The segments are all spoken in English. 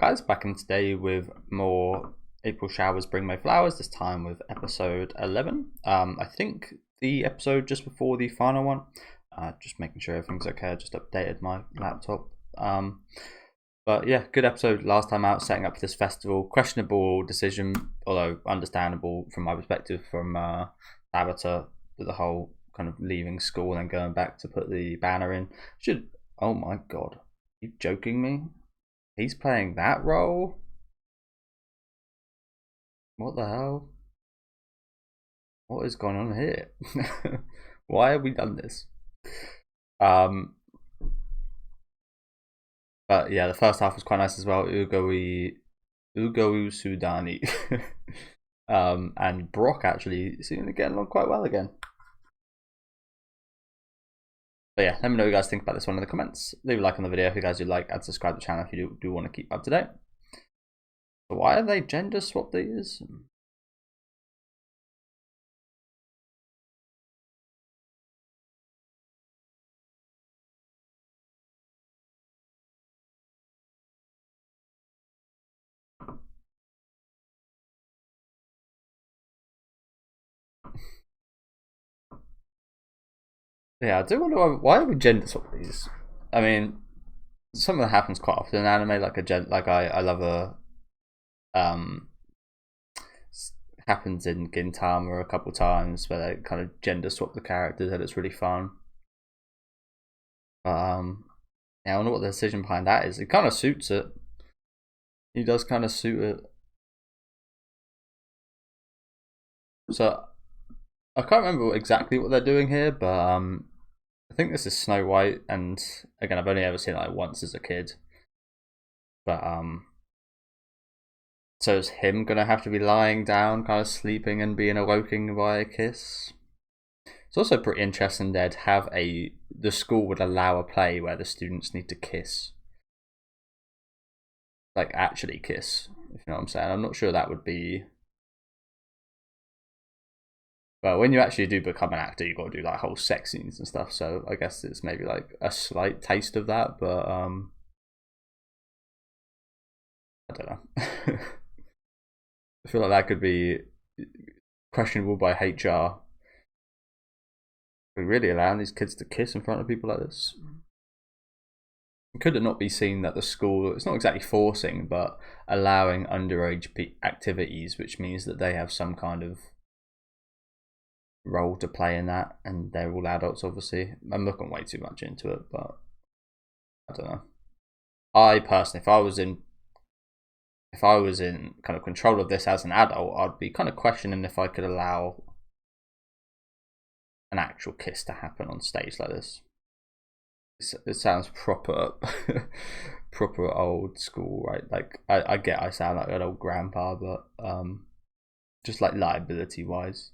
guys, back in today with more April Showers Bring My Flowers, this time with episode 11. I think the episode just before the final one, just making sure everything's okay. I just updated my laptop. But yeah, good episode last time out, setting up for this festival. Questionable decision, although understandable from my perspective, from Tabata, with the whole kind of leaving school and then going back to put the banner in. Oh my god, are you joking me? He's playing that role? What the hell? What is going on here? Why have we done this? But yeah, the first half was quite nice as well. Ugo Sudani. And Brock actually seemed to get along quite well again. But yeah, let me know what you guys think about this one in the comments. Leave a like on the video if you guys do like, and subscribe to the channel if you do want to keep up to date. So why have they gender swapped these? Yeah, I do wonder why we gender swap these. I mean, something that happens quite often in anime, like I love happens in Gintama a couple times where they kind of gender swap the characters and it's really fun. Yeah, I wonder what the decision behind that is. It kind of suits it. He does kind of suit it. So I can't remember exactly what they're doing here, but I think this is Snow White, and again, I've only ever seen it like once as a kid. But so is him gonna have to be lying down, kind of sleeping, and being awoken by a kiss? It's also pretty interesting they'd have the school would allow a play where the students need to kiss, like actually kiss. If you know what I'm saying, I'm not sure that would be. But when you actually do become an actor, you got to do like whole sex scenes and stuff. So I guess it's maybe like a slight taste of that, but I don't know. I feel like that could be questionable by HR. We're really allowing these kids to kiss in front of people like this. Could it not be seen that the school, it's not exactly forcing, but allowing underage activities, which means that they have some kind of role to play in that, and they're all adults, obviously. I'm looking way too much into it, but I don't know. I personally, if I was in kind of control of this as an adult, I'd be kind of questioning if I could allow an actual kiss to happen on stage like this. It sounds proper proper old school, right? Like I get I sound like an old grandpa, but just like liability wise,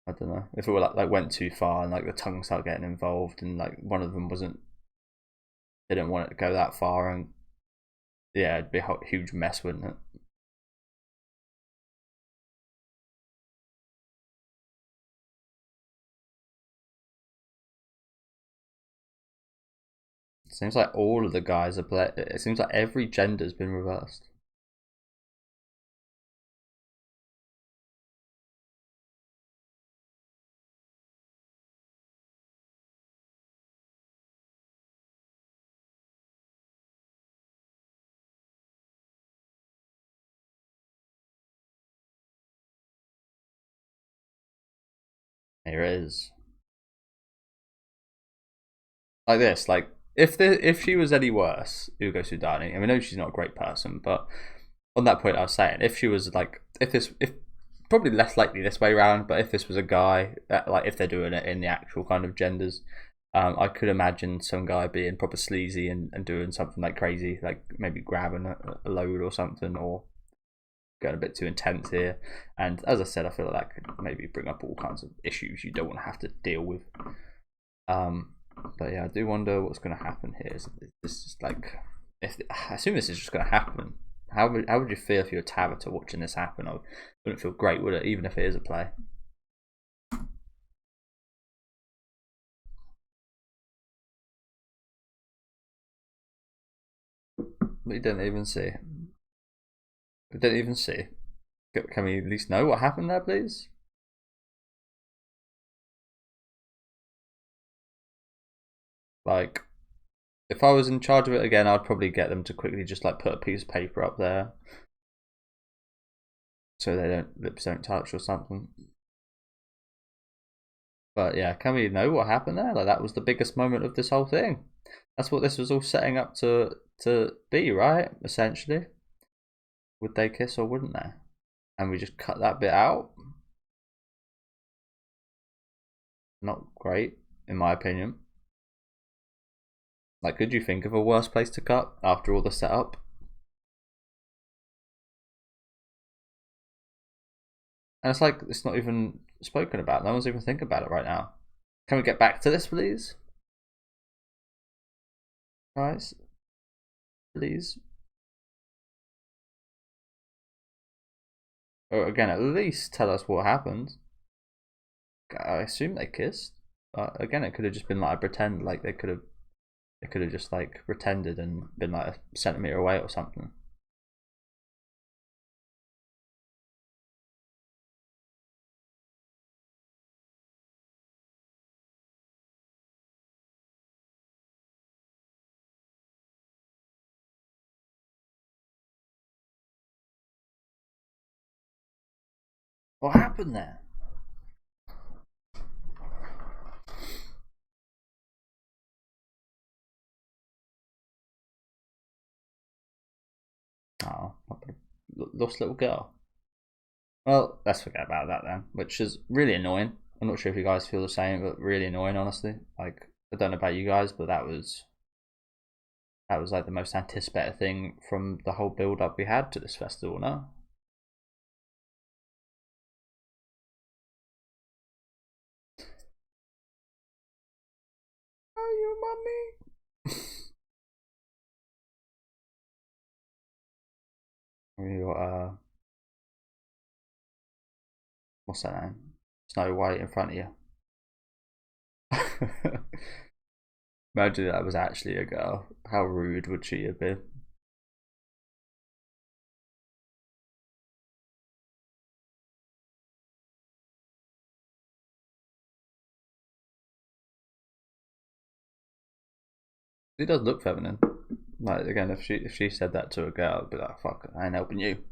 I don't know if it were like went too far and like the tongue started getting involved and like one of them didn't want it to go that far, and yeah, it'd be a huge mess, wouldn't it? It seems like all of the guys are it seems like every gender's been reversed. Here it is. Like this, like if she was any worse, Ugo Sudani, and we know she's not a great person, but on that point I was saying, if she was like, if probably less likely this way around, but if this was a guy, like if they're doing it in the actual kind of genders, I could imagine some guy being proper sleazy and doing something like crazy, like maybe grabbing a load or something, or going a bit too intense here. And as I said, I feel like that could maybe bring up all kinds of issues you don't want to have to deal with. But yeah, I do wonder what's going to happen here. Is this just like, I assume this is just going to happen. How would you feel if you were Tabata watching this happen? I wouldn't feel great, would it? Even if it is a play. We didn't even see. We didn't even see. Can we at least know what happened there, please? Like, if I was in charge of it again, I'd probably get them to quickly just like put a piece of paper up there so lips don't touch or something. But yeah, can we know what happened there? Like that was the biggest moment of this whole thing. That's what this was all setting up to be, right? Essentially, would they kiss or wouldn't they? And we just cut that bit out. Not great, in my opinion. Like, could you think of a worse place to cut after all the setup? And it's like it's not even spoken about. No one's even thinking about it right now. Can we get back to this, please? Guys, please. Or again, at least tell us what happened. I assume they kissed. Again, it could have just been like a pretend, like they could have just like pretended and been like a centimeter away or something. What happened there? Oh, lost little girl. Well, let's forget about that then, which is really annoying. I'm not sure if you guys feel the same, but really annoying, honestly. Like, I don't know about you guys, but that was like the most anticipated thing from the whole build up we had to this festival, no? Are you mummy? We got what's that name? Snow White in front of you. Imagine that was actually a girl. How rude would she have been? She does look feminine. Like again, if she said that to a girl, I'd be like, "Fuck, I ain't helping you."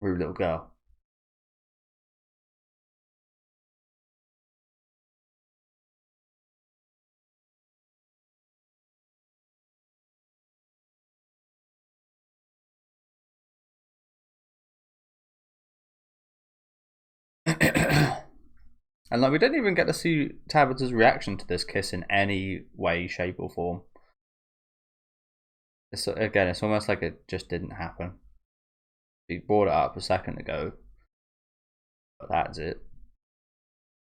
Rude little girl. And like we didn't even get to see Tabitha's reaction to this kiss in any way, shape, or form. It's almost like it just didn't happen. He brought it up a second ago, but that's it.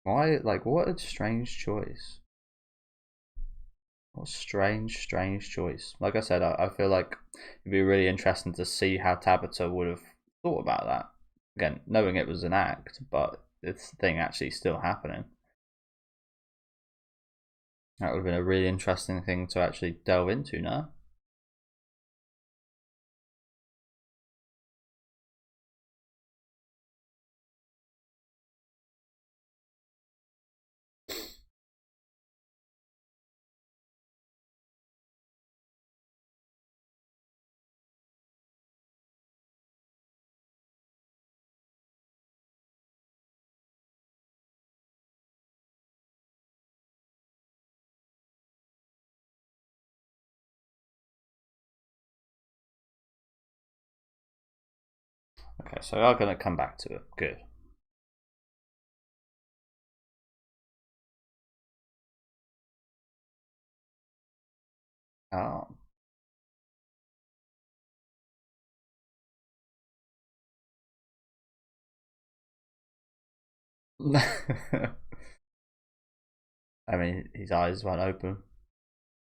Why? Like, what a strange choice. What a strange choice. Like I said, I feel like it'd be really interesting to see how Tabitha would have thought about that. Again, knowing it was an act, but this thing actually still happening. That would have been a really interesting thing to actually delve into, no? Okay, so I'm gonna come back to it. Good. Oh. I mean, his eyes weren't open.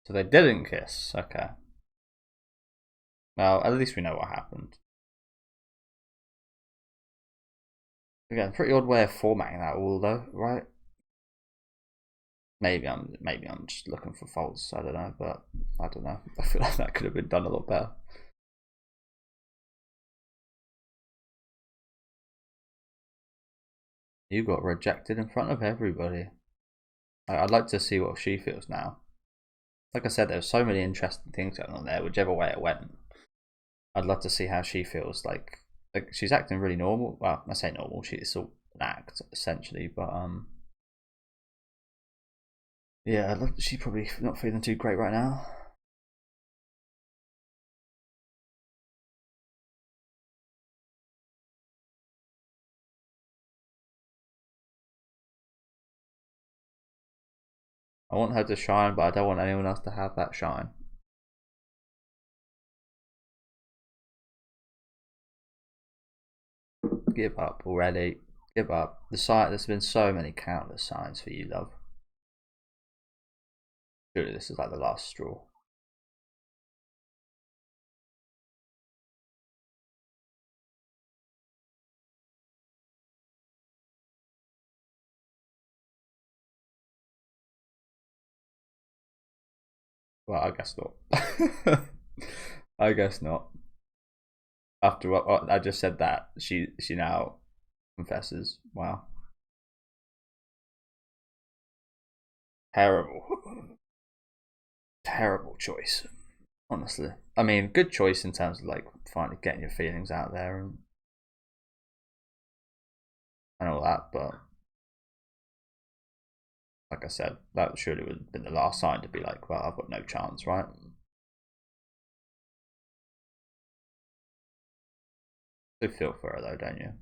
So they didn't kiss. Okay. Well, at least we know what happened. Again, pretty odd way of formatting that all, though, right? maybe I'm just looking for faults. I don't know, but I don't know. I feel like that could have been done a lot better. You got rejected in front of everybody. I'd like to see what she feels now. Like I said, there's so many interesting things going on there, whichever way it went. I'd love to see how she feels. Like she's acting really normal. Well, I say normal. It's all an act essentially, but yeah, she's probably not feeling too great right now. I want her to shine, but I don't want anyone else to have that shine. Give up already. Give up. There's been so many countless signs for you, love. Surely this is like the last straw. Well, I guess not. I guess not. After what I just said, that she now confesses. Wow. Terrible. Terrible choice. Honestly, I mean, good choice in terms of like finally getting your feelings out there and all that, but like I said, that surely would have been the last sign to be like, well, I've got no chance, right? You feel for her though, don't you?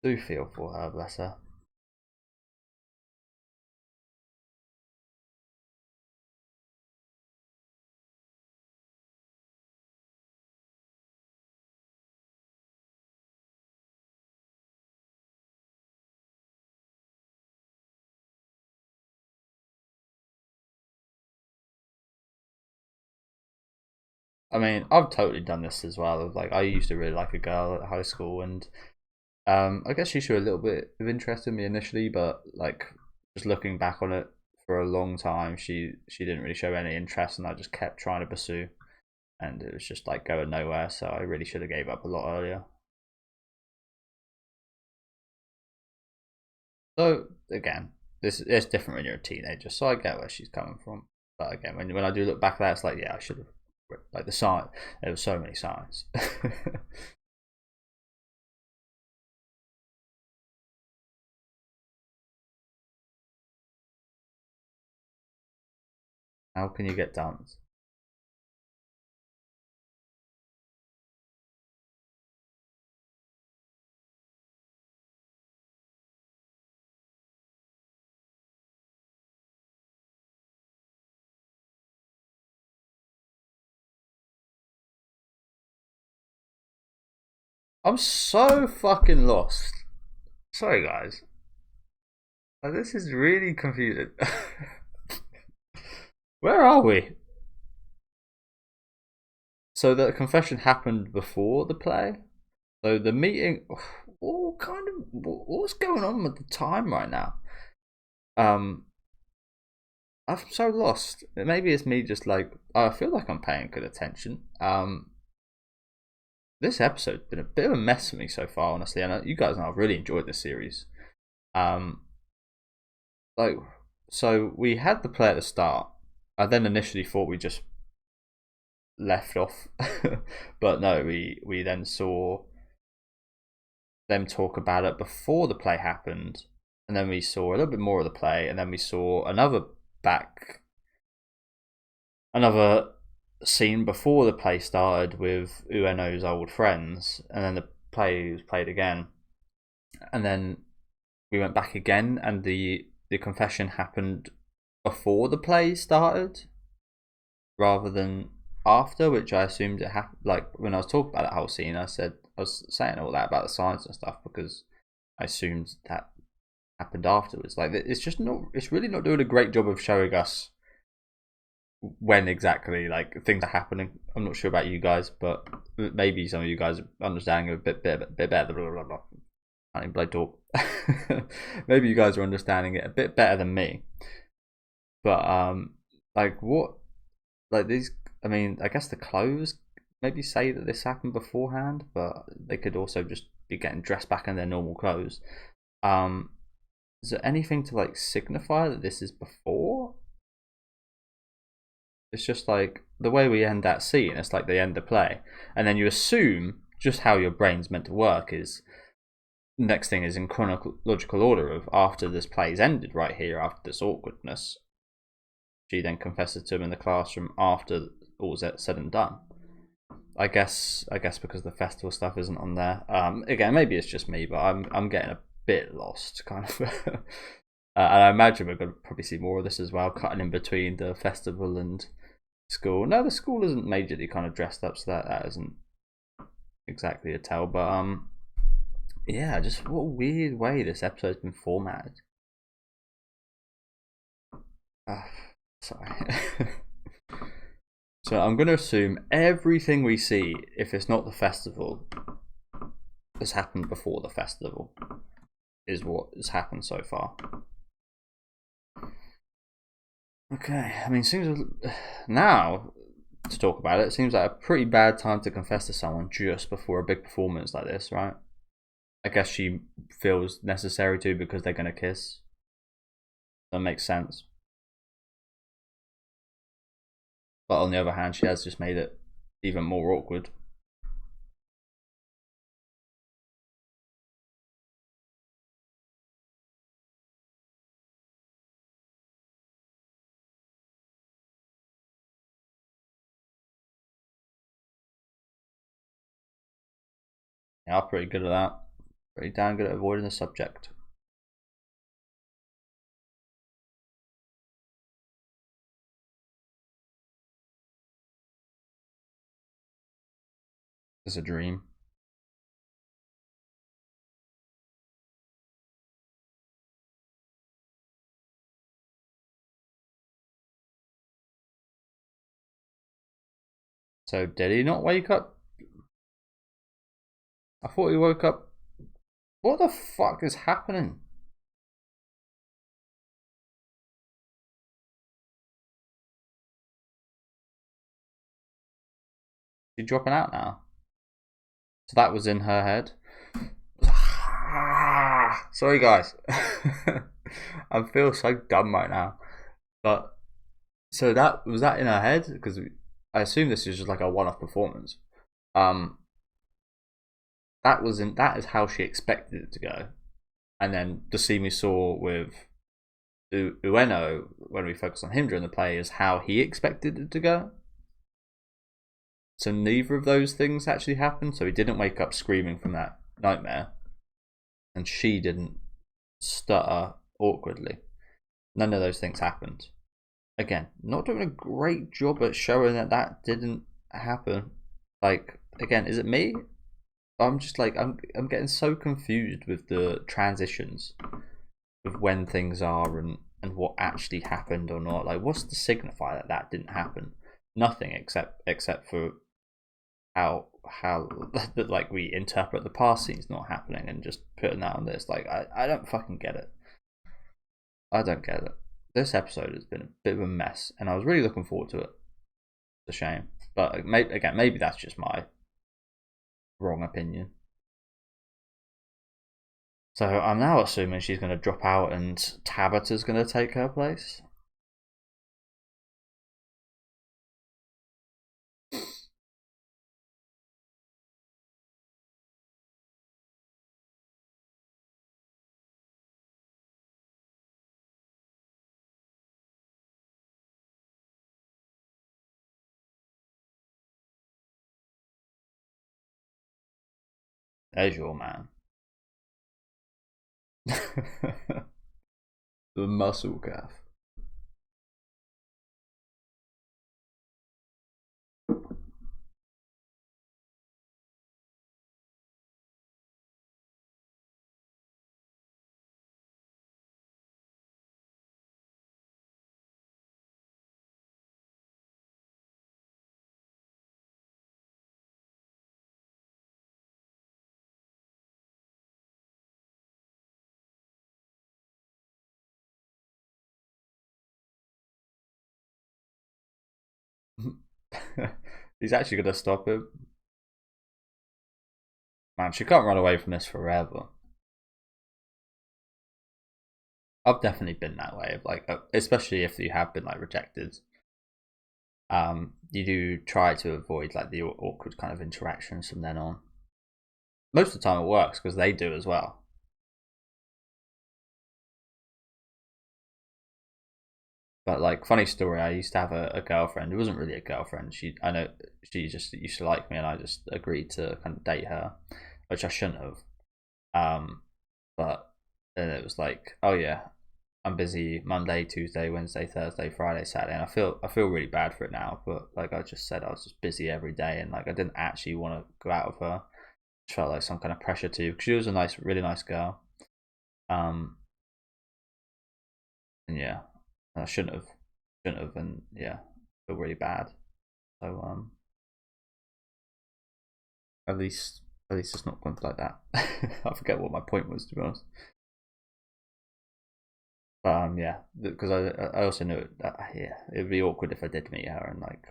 Do feel for her, bless her. I mean, I've totally done this as well. Like, I used to really like a girl at high school, and I guess she showed a little bit of interest in me initially, but like just looking back on it for a long time, she didn't really show any interest, and I just kept trying to pursue, and it was just like going nowhere. So I really should have gave up a lot earlier. So again, it's different when you're a teenager, so I get where she's coming from. But again, when I do look back at that, it's like, yeah, I should have. Like the sign, there were so many signs. How can you get dumped? I'm so fucking lost. Sorry, guys. This is really confusing. Where are we? So the confession happened before the play. So the meeting. What kind of what's going on with the time right now? Um, I'm so lost. Maybe it's me just like I feel like I'm paying good attention. This episode's been a bit of a mess for me so far, honestly. And you guys know I've really enjoyed this series. Um, like so we had the play at the start. I then initially thought we just left off, but no, we then saw them talk about it before the play happened, and then we saw a little bit more of the play, and then we saw another scene before the play started with Ueno's old friends, and then the play was played again, and then we went back again, and the confession happened before the play started rather than after, which I assumed it happened. Like when I was talking about that whole scene, I was saying all that about the signs and stuff because I assumed that happened afterwards. Like it's just not. It's really not doing a great job of showing us when exactly like things are happening. I'm not sure about you guys, but maybe some of you guys are understanding a bit better. Blah, blah, blah. I can't even play talk. Maybe you guys are understanding it a bit better than me. But like what, like these? I mean, I guess the clothes maybe say that this happened beforehand, but they could also just be getting dressed back in their normal clothes. Um, is there anything to like signify that this is before? It's just like the way we end that scene. It's like they end the play, and then you assume just how your brain's meant to work is. Next thing is in chronological order of after this play's ended, right here after this awkwardness. She then confesses to him in the classroom after all's said and done. I guess because the festival stuff isn't on there. Again, maybe it's just me, but I'm getting a bit lost, kind of. And I imagine we're going to probably see more of this as well, cutting in between the festival and school. No, the school isn't majorly kind of dressed up, so that isn't exactly a tell. But yeah, just what a weird way this episode's been formatted. Sorry. So I'm going to assume everything we see, if it's not the festival, has happened before the festival, is what has happened so far. Okay, I mean, seems now to talk about it, it seems like a pretty bad time to confess to someone just before a big performance like this, right? I guess she feels necessary to because they're going to kiss. That makes sense. But on the other hand, she has just made it even more awkward. Yeah, I'm pretty good at that. Pretty damn good at avoiding the subject. It's a dream. So did he not wake up? I thought he woke up. What the fuck is happening? She's dropping out now. So that was in her head. Sorry guys. I feel so dumb right now. But so that was that in her head? Because I assume this is just like a one-off performance. Um that is how she expected it to go. And then the scene we saw with Ueno when we focus on him during the play is how he expected it to go. So neither of those things actually happened. So he didn't wake up screaming from that nightmare, and she didn't stutter awkwardly. None of those things happened. Again, not doing a great job at showing that that didn't happen. Like, again, is it me? I'm just like I'm getting so confused with the transitions of when things are and what actually happened or not. Like, what's the signify that that didn't happen? Nothing except for how like we interpret the past scenes not happening and just putting that on this. Like, I don't fucking get it. I don't get it. This episode has been a bit of a mess, and I was really looking forward to it. It's a shame, but maybe that's just my wrong opinion. So I'm now assuming she's going to drop out and Tabitha's going to take her place. There's your man. The muscle calf. He's actually gonna stop him. Man, she can't run away from this forever. I've definitely been that way, like, especially if you have been like rejected. You do try to avoid like the awkward kind of interactions from then on. Most of the time it works because they do as well. But like, funny story, I used to have a girlfriend. It wasn't really a girlfriend. I know she just used to like me, and I just agreed to kind of date her, which I shouldn't have. But then it was like, oh yeah, I'm busy Monday, Tuesday, Wednesday, Thursday, Friday, Saturday, and I feel really bad for it now. But like I just said, I was just busy every day, and like I didn't actually want to go out with her. It felt like some kind of pressure too, because she was a nice, really nice girl. Um, and yeah, I shouldn't have, and yeah, I feel really bad. So at least it's not going like that. I forget what my point was, to be honest. But yeah, because I also knew that yeah, it'd be awkward if I did meet her, and like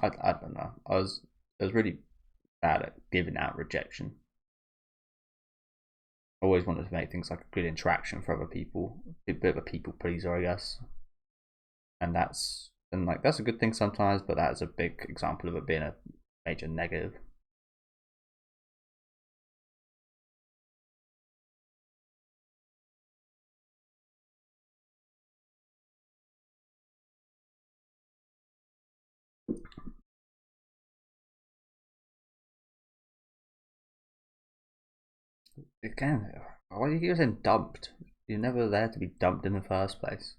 I don't know, I was really bad at giving out rejection. I always wanted to make things like a good interaction for other people, a bit of a people pleaser, I guess. And like that's a good thing sometimes, but that's a big example of it being a major negative. Again, why are you getting dumped? You're never there to be dumped in the first place.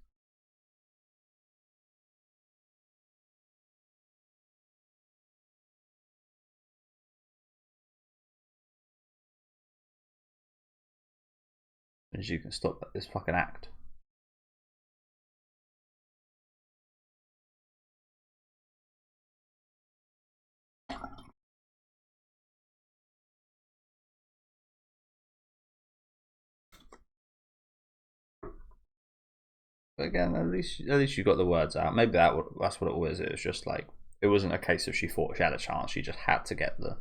As you can stop this fucking act. But again, at least you got the words out. Maybe that's what it was. It was just like it wasn't a case of she thought she had a chance. She just had to get the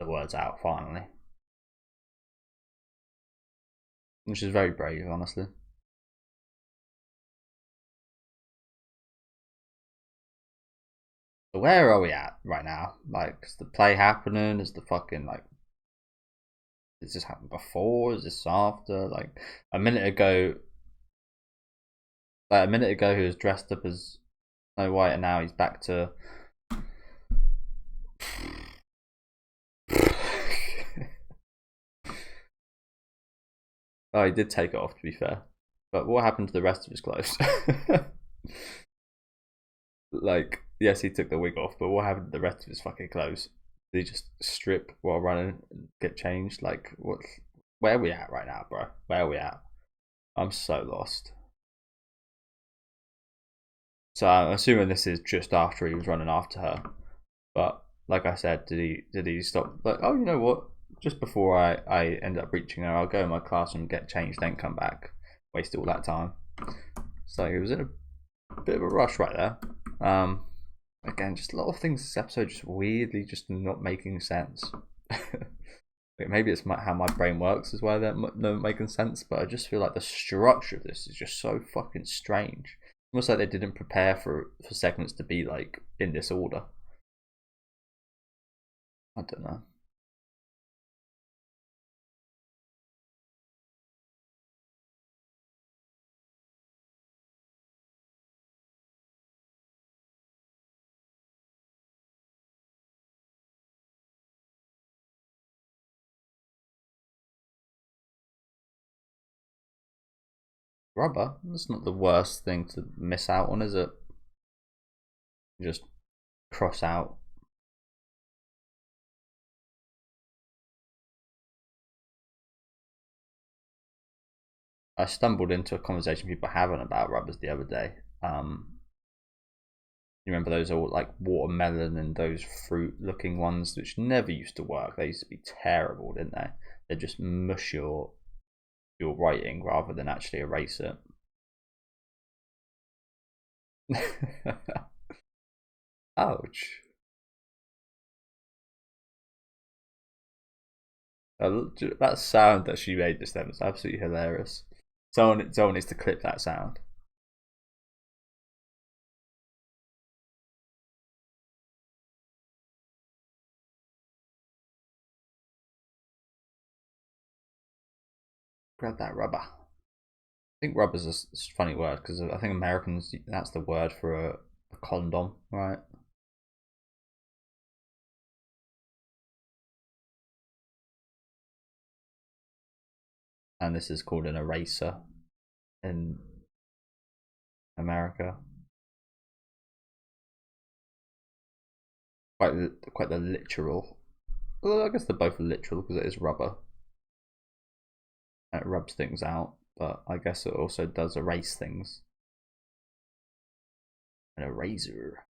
words out finally, which is very brave, honestly. So where are we at right now? Like, is the play happening? Is the fucking like? Does this happen before? Is this after? Like a minute ago, he was dressed up as Snow White, and now he's back to. Oh, he did take it off, to be fair. But what happened to the rest of his clothes? Like, yes, he took the wig off, but what happened to the rest of his fucking clothes? Did he just strip while running and get changed? Like, what? Where are we at right now, bro? Where are we at? I'm so lost. So I'm assuming this is just after he was running after her. But like I said, did he stop? Like, oh, you know what? Just before I end up reaching her, I'll go in my classroom, get changed, then come back. Waste all that time. So he was in a bit of a rush right there. Again, just a lot of things this episode just weirdly just not making sense. Maybe it's how my brain works is why they're not making sense, but I just feel like the structure of this is just so fucking strange. Almost like they didn't prepare for segments to be like in this order. I don't know. Rubber? That's not the worst thing to miss out on, is it? Just cross out. I stumbled into a conversation people having about rubbers the other day. You remember those all like watermelon and those fruit looking ones which never used to work. They used to be terrible, didn't they? They just mush your writing rather than actually erase it. Ouch. That sound that she made just then was absolutely hilarious. Someone needs to clip that sound. Grab that rubber. I think rubber's a funny word because I think Americans, that's the word for a condom, right? And this is called an eraser in America. Quite the literal. Well, I guess they're both literal because it is rubber. And it rubs things out, but I guess it also does erase things. An eraser.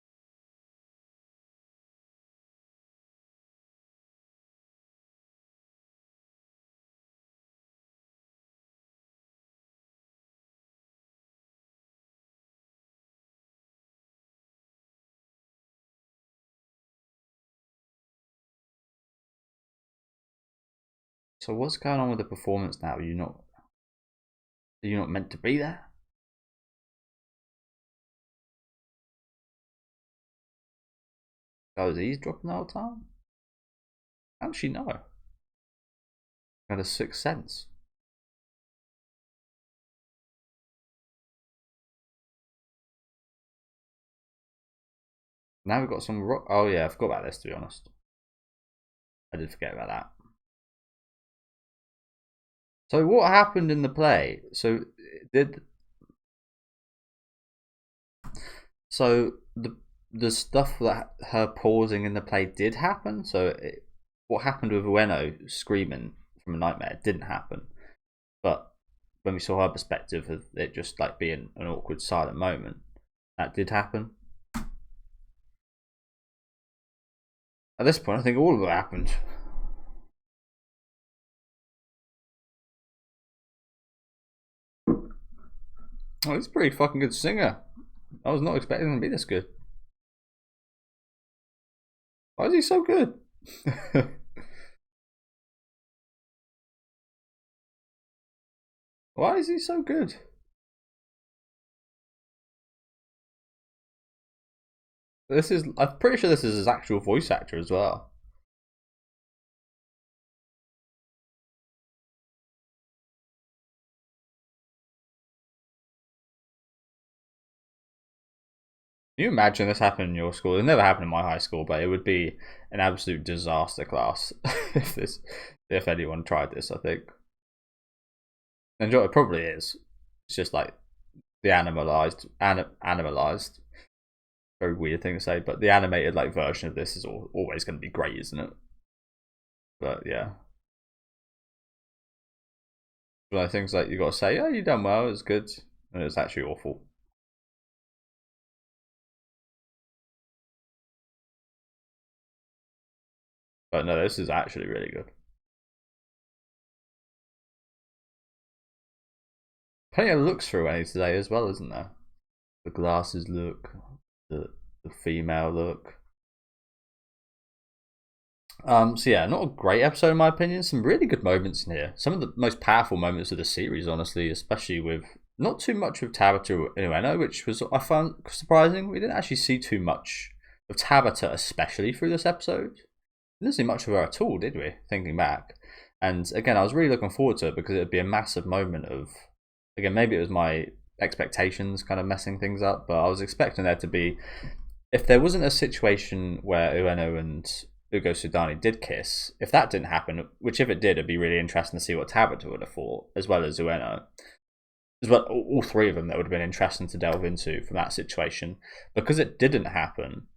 So what's going on with the performance now? Are you not meant to be there? Oh, is eavesdropping the whole time? How does she know? Got a sixth sense. Now we've got some rock. Oh yeah, I forgot about this, to be honest. I did forget about that. So what happened in the play? So the stuff that her pausing in the play did happen. So what happened with Ueno screaming from a nightmare didn't happen. But when we saw her perspective of it just like being an awkward silent moment, that did happen. At this point, I think all of it happened. Oh, he's a pretty fucking good singer. I was not expecting him to be this good. Why is he so good? Why is he so good? I'm pretty sure this is his actual voice actor as well. Can you imagine this happened in your school? It never happened in my high school, but it would be an absolute disaster class if anyone tried this, I think. And it probably is. It's just like the animalized. Very weird thing to say, but the animated like version of this is always going to be great, isn't it? But yeah, one of the things like you got to say, "Oh, you done well. It's good," and it's actually awful. But no, this is actually really good. Plenty of looks for Annie today as well, isn't there? The glasses look, the female look. So yeah, not a great episode in my opinion. Some really good moments in here. Some of the most powerful moments of the series, honestly, especially with not too much of Tabata Ueno, which was I found surprising. We didn't actually see too much of Tabata, especially through this episode. We didn't see much of her at all, did we? Thinking back, and again, I was really looking forward to it because it would be a massive moment of. Again, maybe it was my expectations kind of messing things up, but I was expecting there to be. If there wasn't a situation where Ueno and Ugo Sudani did kiss, if that didn't happen, which if it did, it'd be really interesting to see what Tabata would have thought, as well as Ueno. As well, all three of them that would have been interesting to delve into from that situation. Because it didn't happen,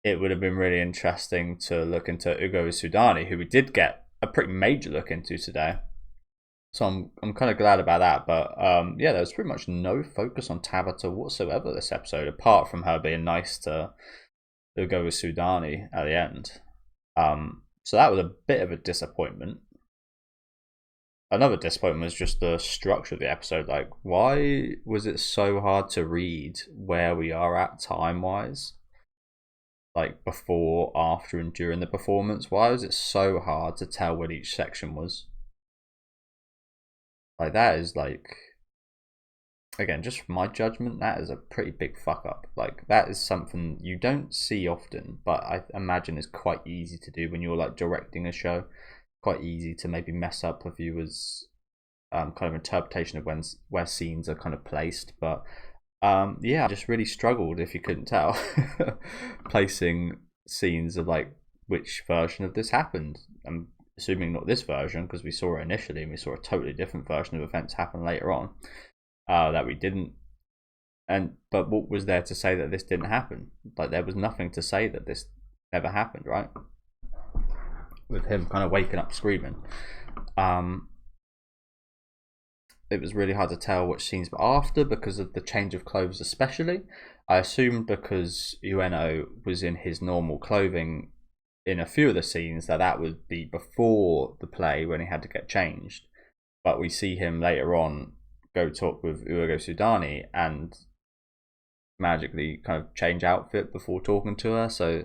it would have been really interesting to look into Ugo Sudani, who we did get a pretty major look into today. So I'm kind of glad about that. But yeah, there was pretty much no focus on Tabata whatsoever this episode, apart from her being nice to Ugo Sudani at the end. So that was a bit of a disappointment. Another disappointment was just the structure of the episode. Like, why was it so hard to read where we are at time-wise? like before, after, and during the performance. Why was it so hard to tell when each section was? Like, that is like, again, just from my judgment, that is a pretty big fuck up. Like, that is something you don't see often, but I imagine is quite easy to do when you're like directing a show. Quite easy to maybe mess up a viewer's kind of interpretation of where scenes are kind of placed. But yeah, I just really struggled, if you couldn't tell, placing scenes of like which version of this happened. I'm assuming not this version, because we saw it initially and we saw a totally different version of events happen later on that we didn't. But what was there to say that this didn't happen? Like, there was nothing to say that this never happened, right? With him kind of waking up screaming. It was really hard to tell which scenes were after because of the change of clothes, especially. I assumed because Ueno was in his normal clothing in a few of the scenes that would be before the play when he had to get changed. But we see him later on go talk with Uego Sudani and magically kind of change outfit before talking to her. So,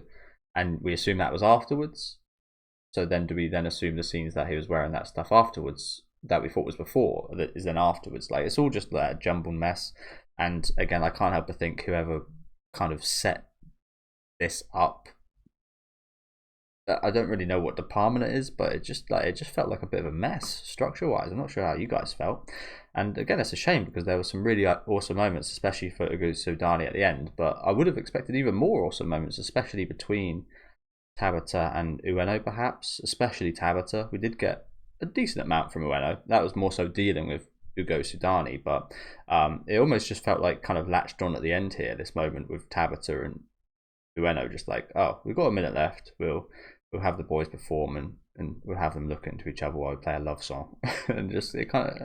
and we assume that was afterwards. So then do we then assume the scenes that he was wearing that stuff afterwards that we thought was before that is then afterwards? Like, it's all just like a jumbled mess. And again, I can't help but think whoever kind of set this up, I don't really know what department it is, but it just felt like a bit of a mess structure wise. I'm not sure how you guys felt. And again, it's a shame because there were some really awesome moments, especially for Ugo Sudani at the end. But I would have expected even more awesome moments, especially between Tabata and Ueno, perhaps, especially Tabata. We did get a decent amount from Ueno. That was more so dealing with Ugo Sudani, but it almost just felt like kind of latched on at the end here, this moment with Tabata and Ueno, just like, oh, we've got a minute left, we'll have the boys perform and we'll have them look into each other while we play a love song. And just, it kind of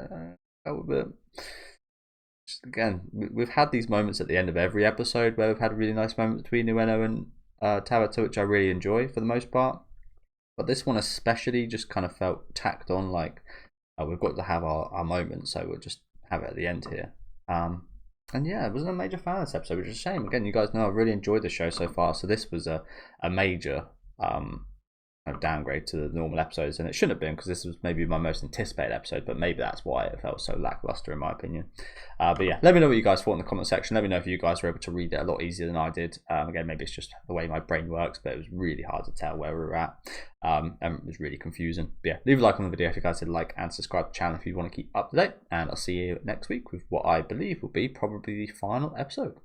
felt a bit, just again, we've had these moments at the end of every episode where we've had really nice moments between Ueno and Tabata, which I really enjoy for the most part. But this one especially just kind of felt tacked on, like, we've got to have our moment, so we'll just have it at the end here. And yeah, I wasn't a major fan of this episode, which is a shame. Again, you guys know I've really enjoyed the show so far, so this was a major downgrade to the normal episodes, and it shouldn't have been because this was maybe my most anticipated episode, but maybe that's why it felt so lackluster in my opinion. But yeah, let me know what you guys thought in the comment section. Let me know if you guys were able to read it a lot easier than I did. Again, maybe it's just the way my brain works, but it was really hard to tell where we were at, and it was really confusing. But yeah, leave a like on the video if you guys did like, and subscribe to the channel if you want to keep up to date, and I'll see you next week with what I believe will be probably the final episode.